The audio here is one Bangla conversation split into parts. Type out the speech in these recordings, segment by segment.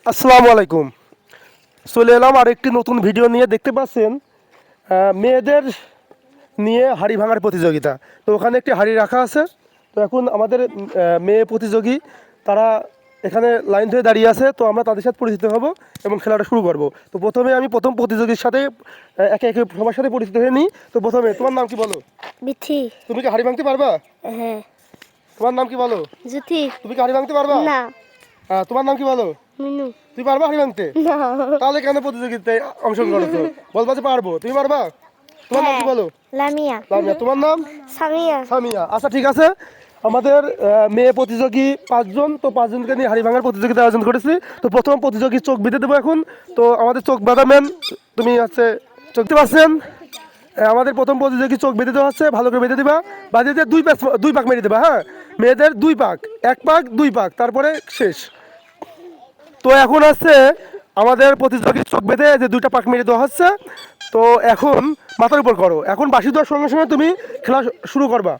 আসসালামু আলাইকুম। চলে এলাম আরেকটি নতুন ভিডিও নিয়ে। দেখতে পাচ্ছেন মেয়েদের নিয়ে হাঁড়ি ভাঙার প্রতিযোগিতা। তো ওখানে একটি হাঁড়ি রাখা আছে। তো এখন আমাদের মেয়ে প্রতিযোগী তারা এখানে লাইন ধরে দাঁড়িয়ে আছে। তো আমরা তাদের সাথে পরিচিত হব এবং খেলাটা শুরু করব। তো প্রথমে আমি প্রথম প্রতিযোগীর সাথে একে একে সবার সাথে পরিচিত হয়ে নিই। তো প্রথমে তোমার নাম কি বলো? বিথি। তুমি কি হাঁড়ি ভাঙতে পারবা? হ্যাঁ। তোমার নাম কি বলো? জুথি। তুমি কি হাঁড়ি ভাঙতে পারবা? না। তোমার নাম কি বলো? মিনু। তুই পারবা হাঁড়ি ভাঙতে? না। তাহলে কেন প্রতিযোগিতায় অংশগ্রহণ করছো? বলবা যে পারবো। তুমি পারবা? তোমার নাম কি বলো? লামিয়া। লামিয়া। তোমার নাম? সামিয়া। সামিয়া। আচ্ছা ঠিক আছে। আমাদের মেয়ে প্রতিযোগী 5 জন। তো 5 জনকে নিয়ে হাঁড়ি ভাঙার প্রতিযোগিতা আয়োজন করেছি। তো প্রথম প্রতিযোগীর চোখ বেঁধে দেবো এখন। তো আমাদের চোখ বাঁধা ম্যান, তুমি হচ্ছে চোখ দিতে পারছেন? আমাদের প্রথম প্রতিযোগী চোখ বেঁধে দেওয়া হচ্ছে। ভালো করে বেঁধে দিবা। বাঁধে দিয়ে দুই পাক মেরে দেবা। হ্যাঁ, মেয়েদের 2 পাক, 1 পাক 2 পাক, তারপরে শেষ। তো এখন হচ্ছে আমাদের প্রতিযোগীর চোখ বেঁধে যে 2টা পাক মেরে দেওয়া হচ্ছে। তো এখন মাথার উপর করো। এখন বাঁশি দেওয়ার সঙ্গে সঙ্গে তুমি খেলা শুরু করবা।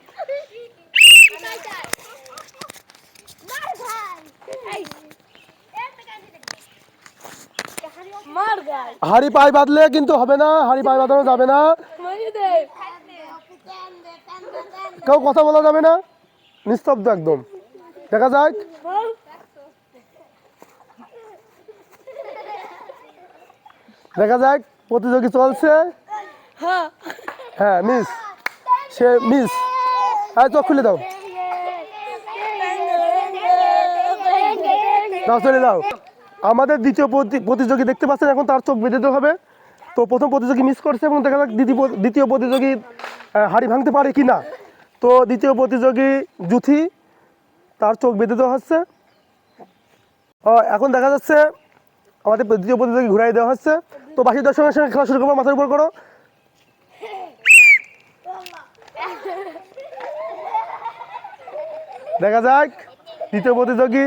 হাঁড়ি পায়ে বাঁধলে কিন্তু হবে না, হাঁড়ি পায়ে বাঁধানো যাবে না, কেউ কথা বলা যাবে না, নিস্তব্ধ একদম। দেখা যাক। দেখা যাক, প্রতিযোগী চলছে। হ্যাঁ, মিস, সে মিস। হ্যাঁ, চোখ খুলে দাও, দাও, চলে দাও। আমাদের দ্বিতীয় প্রতিযোগী দেখতে পাচ্ছেন, এখন তার চোখ বেঁধে দিতে হবে। তো প্রথম প্রতিযোগী মিস করছে এবং দেখা যাক দ্বিতীয় প্রতিযোগী হাঁড়ি ভাঙতে পারে কি না। তো দ্বিতীয় প্রতিযোগী জুথি, তার চোখ বেঁধে দেওয়া হচ্ছে। এখন দেখা যাচ্ছে আমাদের দ্বিতীয় প্রতিযোগী ঘুরাই দেওয়া হচ্ছে। তো বাকি 10 সঙ্গে সঙ্গে খেলা শুরু করবো। মাথার উপর করো। দেখা যাক দ্বিতীয় প্রতিযোগী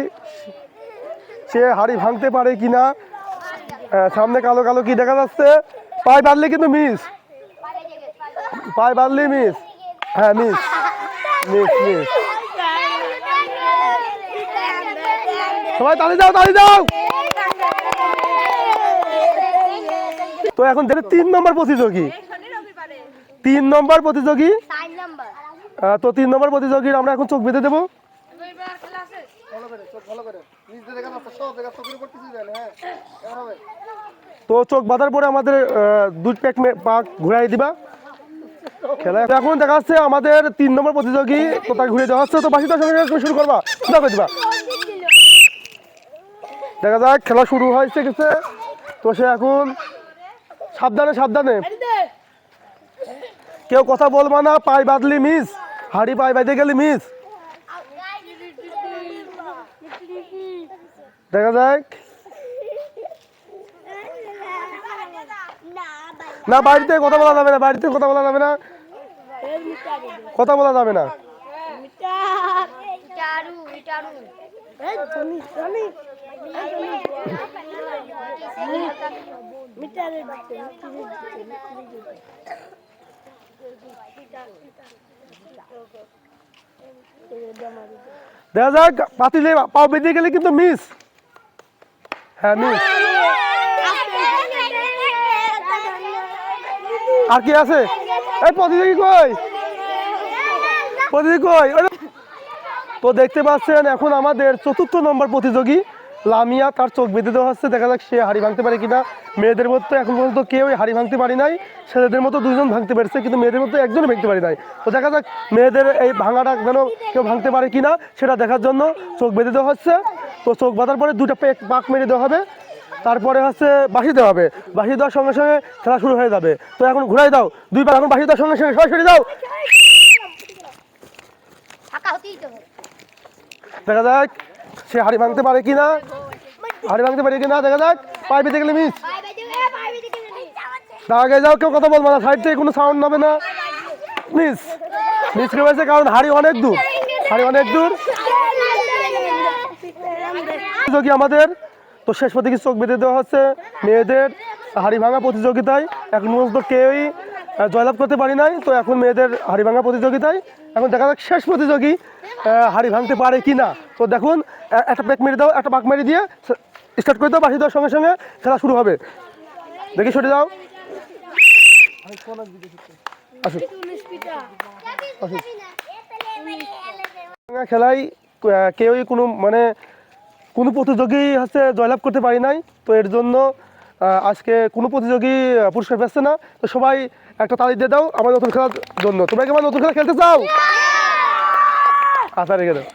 সে হাঁড়ি ভাঙতে পারে কিনা। সামনে কালো কালো কি দেখা যাচ্ছে। পায়ে বাঁধলে কিন্তু মিস, পায়ে বাঁধলে মিস। হ্যাঁ, মিস, মিস, মিস। সবাই তালি দাও, তালি দাও। তো এখন দেখে 3 নম্বর প্রতিযোগী, 3 নম্বর প্রতিযোগী। তো 3 নম্বর প্রতিযোগীর আমরা এখন চোখ বেঁধে দেবো। তো চোখ বাঁধার পরে আমাদের 2 পাক ঘুরাই দিবা। খেলা এখন দেখা যাচ্ছে আমাদের 3 নম্বর প্রতিযোগী, তো তাকে ঘুরে দেওয়া হচ্ছে। তো বাকিটার সঙ্গে তুমি শুরু করবা, করে দিবা। দেখা যাক, খেলা শুরু হয়েছে গেছে। তো সে এখন সাবধানে সাবধানে, কেউ কথা বলবা না। পায়ে বাঁধলি মিস, হাঁড়ি পায়ে বাঁধে গেলি মিস। দেখা যাক। না, বাড়িতে কথা বলা যাবে না, বাড়িতে কথা বলা যাবে না, কথা বলা যাবে না। দেখা যাক, পাতিলে পাও বেঁধে গেলে কিন্তু মিস। হ্যাঁ, মিস। আর কি আছে? এই প্রতিযোগী কই, প্রতিযোগী কই? তো দেখতে পাচ্ছেন এখন আমাদের 4র্থ নম্বর প্রতিযোগী লামিয়া, তার চোখ বেঁধে দেওয়া হচ্ছে। দেখা যাক সে হাঁড়ি ভাঙতে পারে কিনা। মেয়েদের মধ্যে এখন পর্যন্ত কেউ হাঁড়ি ভাঙতে পারি নাই। ছেলেদের মতো 2 জন ভাঙতে পেরেছে, কিন্তু মেয়েদের মধ্যে একজনও ভাঙতে পারি নাই। তো দেখা যাক মেয়েদের এই ভাঙাটা যেন কেউ ভাঙতে পারে কিনা, সেটা দেখার জন্য চোখ বেঁধে দেওয়া হচ্ছে। তো চোখ বাঁধার পরে 2টা পাক মেরে দেওয়া হবে। তারপরে হচ্ছে বাঁশি দেওয়া হবে। বাঁশি দেওয়ার সঙ্গে সঙ্গে খেলা শুরু হয়ে যাবে। তো এখন ঘুরাই দাও 2 পাক। এখন বাঁশি দেওয়ার সঙ্গে সঙ্গে সরাসরি দাও। দেখা যাক সে হাঁড়ি ভাঙতে পারে কিনা, হাঁড়ি ভাঙতে পারে কিনা। দেখা যাক, পায়ে বেঁধে গেলে মিস। আগে যাও, কেউ কথা বলবো না, সাইড থেকে কোনো সাউন্ড হবে না। মিস, মিস করে হয়েছে, কারণ হাঁড়ি অনেক দূর, হাঁড়ি অনেক দূর। আমাদের তো শেষ প্রতিযোগী চোখ বেঁধে দেওয়া হচ্ছে মেয়েদের হাঁড়ি ভাঙা প্রতিযোগিতায়। এখন পর্যন্ত কেউই জয়লাভ করতে পারি নাই। তো এখন মেয়েদের হাঁড়ি ভাঙা প্রতিযোগিতায় এখন দেখা যাক শেষ প্রতিযোগী হাঁড়ি ভাঙতে পারে কি না। তো দেখুন, একটা পাক মেরে দাও, একটা পাক মেরে দিয়ে স্টার্ট করে দাও, বাঁশি দেওয়ার সঙ্গে সঙ্গে খেলা শুরু হবে। দেখি সরে যাও, আসো আসো। খেলায় কেউই কোনো মানে কোনো প্রতিযোগী হচ্ছে জয়লাভ করতে পারি নাই। তো এর জন্য আজকে কোনো প্রতিযোগী পুরস্কার পাচ্ছে না। তো সবাই একটা তালি দিয়ে দাও আমার নতুন খেলার জন্য। তোমরা কি আমার নতুন খেলা খেলতে চাও? আচ্ছা রেখে দাও।